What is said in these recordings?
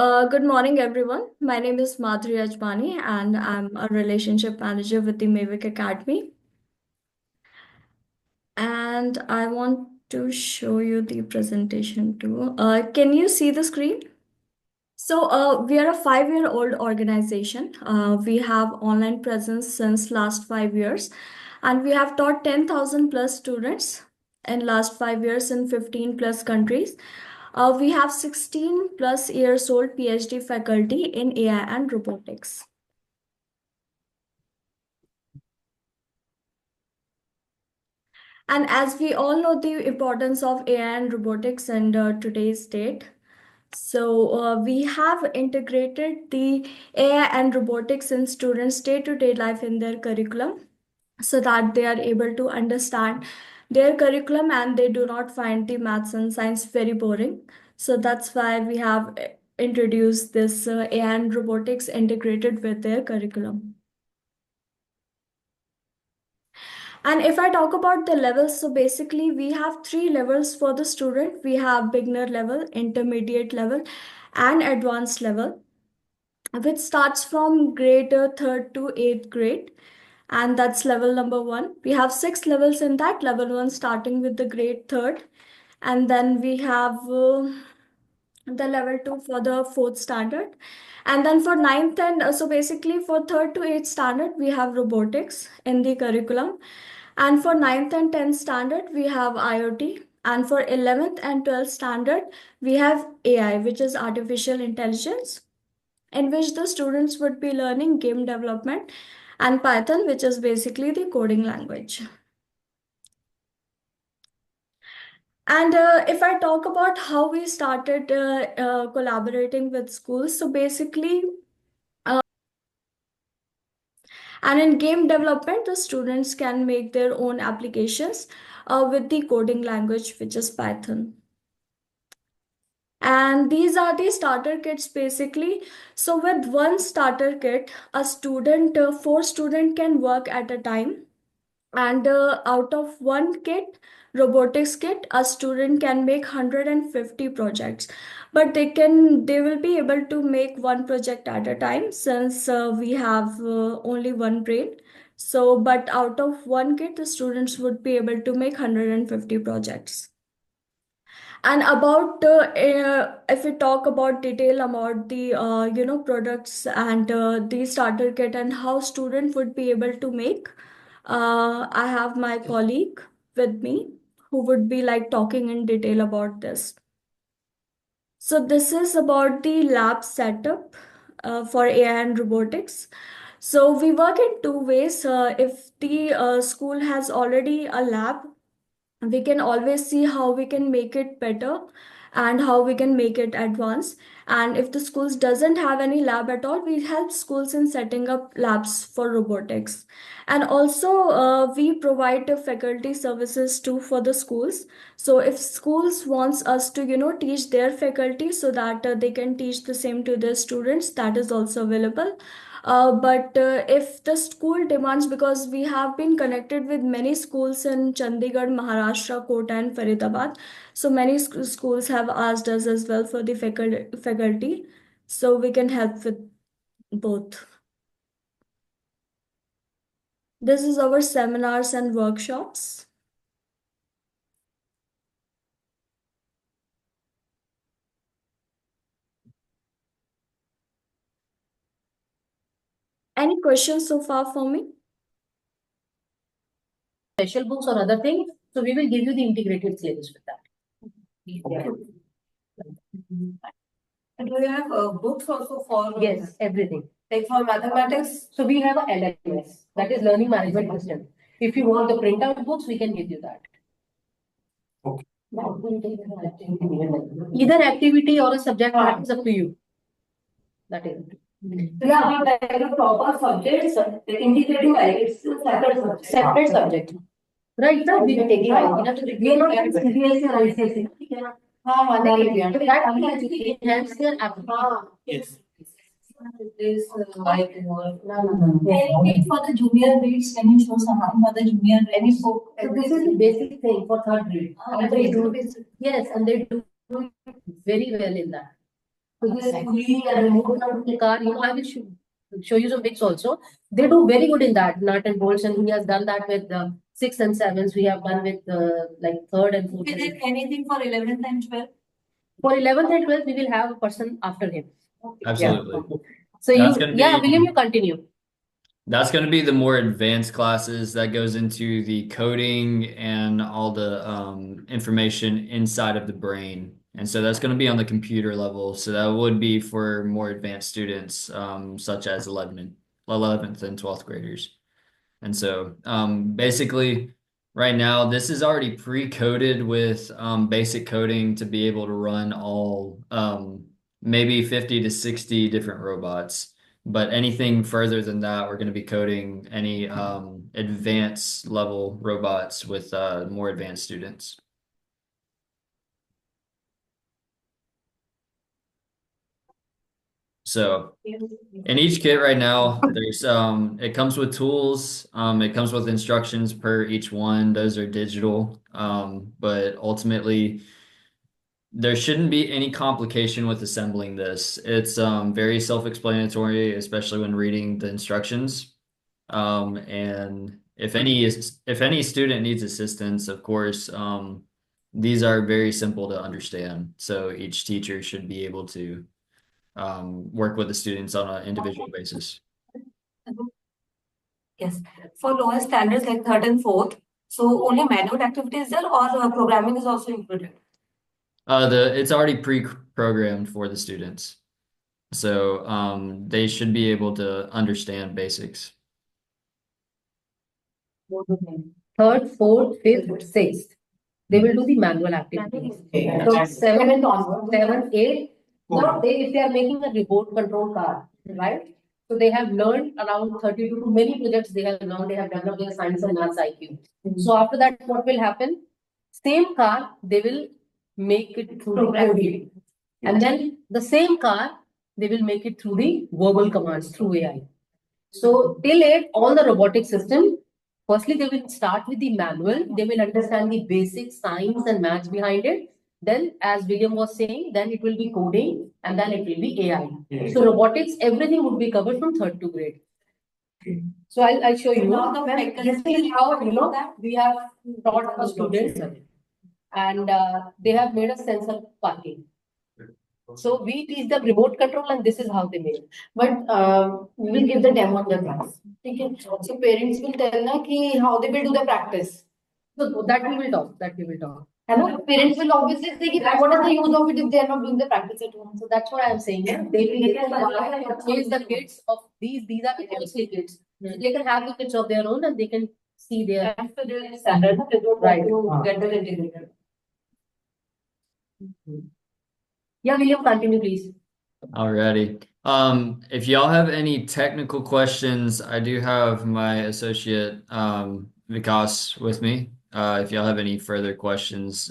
Good morning, everyone. My name is Madhuri Ajmani, and I'm a relationship manager with the Mevik Academy. And I want to show you the presentation too. Can you see the screen? We are a 5-year-old organization. We have online presence since last 5 years, and we have taught 10,000 plus students in last 5 years in 15 plus countries. We have 16 plus years old PhD faculty in AI and robotics. And as we all know the importance of AI and robotics in today's date, we have integrated the AI and robotics in students' day-to-day life in their curriculum so that they are able to understand their curriculum and they do not find the maths and science very boring. So that's why we have introduced this AI and robotics integrated with their curriculum. And if I talk about the levels, so basically we have 3 levels for the student. We have beginner level, intermediate level, and advanced level, which starts from grade 3rd to 8th grade. And that's level number 1. We have 6 levels in that. Level 1 starting with the grade 3rd. And then we have the level 2 for the 4th standard. And then for ninth and so basically for 3rd to 8th standard, we have robotics in the curriculum. And for ninth and 10th standard, we have IoT. And for 11th and 12th standard, we have AI, which is artificial intelligence, in which the students would be learning game development and Python, which is basically the coding language. And if I talk about how we started collaborating with schools, so basically, and in game development, the students can make their own applications with the coding language, which is Python. And these are the starter kits basically. So with one starter kit, a student, 4 students can work at a time. And out of one kit, robotics kit, a student can make 150 projects. But they will be able to make one project at a time since we have only one brain. So, but out of one kit, the students would be able to make 150 projects. And about if we talk about detail about the products and the starter kit and how student would be able to make, I have my colleague with me who would be like talking in detail about this. So this is about the lab setup for AI and robotics. So we work in 2 ways. If the school has already a lab, we can always see how we can make it better and how we can make it advanced. And if the schools doesn't have any lab at all, we help schools in setting up labs for robotics. And also we provide the faculty services too for the schools. So if schools wants us to teach their faculty so that they can teach the same to their students, that is also available. But if the school demands, because we have been connected with many schools in Chandigarh, Maharashtra, Kota, and Faridabad, so many schools have asked us as well for the faculty, so we can help with both. This is our seminars and workshops. Any questions so far for me? Special books or other things. So we will give you the integrated syllabus with that. Yeah. And do you have books also for? Yes, everything. Like for mathematics? So we have a LMS, that is Learning Management System. If you want the printout books, we can give you that. Okay. Either activity or a subject matter is up to you. That is. Yeah, we like a proper subject, integrating it's a separate subject. Right, sir. We are taking we are not CBSE or ICSE. हाँ that enhance their application. Yes. This like anything for the junior grades? Can you show something for the junior any book? So this is the basic thing for 3rd grade. And they do yes, and they do very well in that. So this pulley and remote control the car, I will show you some pics also. They do very good in that, nut and bolts, and he has done that with the six and sevens. We have done with like third and fourth. Is it anything for 11th and 12th? For 11th and 12th, we will have a person after him. Absolutely. Yeah. So That's gonna be, William, you continue. That's going to be the more advanced classes that goes into the coding and all the information inside of the brain. And so that's going to be on the computer level. So that would be for more advanced students, such as 11th and 12th graders. And so basically, right now, this is already pre-coded with basic coding to be able to run all maybe 50 to 60 different robots. But anything further than that, we're going to be coding any advanced level robots with more advanced students. So in each kit right now, there's it comes with tools, it comes with instructions per each one. Those are digital. But ultimately there shouldn't be any complication with assembling this. It's very self-explanatory, especially when reading the instructions. And if any student needs assistance, of course, these are very simple to understand. So each teacher should be able to work with the students on an individual basis. Yes. For lower standards like third and fourth, so only manual activity is there or programming is also included? It's already pre-programmed for the students. So they should be able to understand basics. Third, fourth, fifth, sixth. They will do the manual activities. So seven onward, 7, 8. Now if they are making a remote control car, right? So they have learned around 32 many projects they have now they have developed their science and maths IQ. So after that, what will happen? Same car, they will make it through the coding. And then the same car, they will make it through the verbal commands through AI. So till 8, all the robotic system, firstly, they will start with the manual. They will understand the basic science and maths behind it. Then, as William was saying, then it will be coding and then it will be AI. So robotics, everything would be covered from third to grade. So I'll show you. This is how we have taught our students, and they have made a sensor parking. So we teach them remote control, and this is how they make. But we will give the demo on the class. Okay. So parents will tell na ki how they will do the practice. So that we will talk. That we will talk. Hello. Parents will obviously say ki what is the use of it if they are not doing the practice at home. So that's what I am saying. Yeah? They will purchase the kits of these. These are the costly kits. So they can have the kits of their own, and they can see their standard. Right. To get the integrated. Yeah, William, continue, please. Alrighty. If y'all have any technical questions, I do have my associate Vikas with me. If y'all have any further questions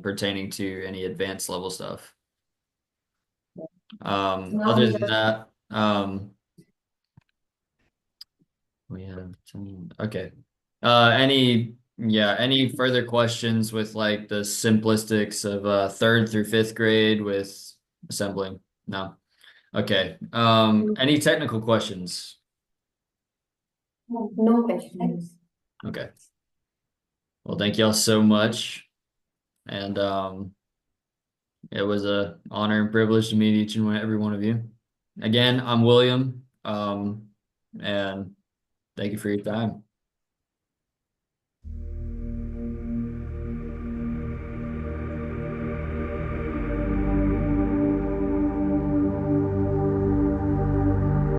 pertaining to any advanced level stuff. Other than that, we have okay. Any further questions with like the simplistics of third through fifth grade with assembling? No. Okay. Any technical questions? No questions. Okay. Well, thank y'all so much. And it was an honor and privilege to meet each and every one of you. Again, I'm William. And thank you for your time.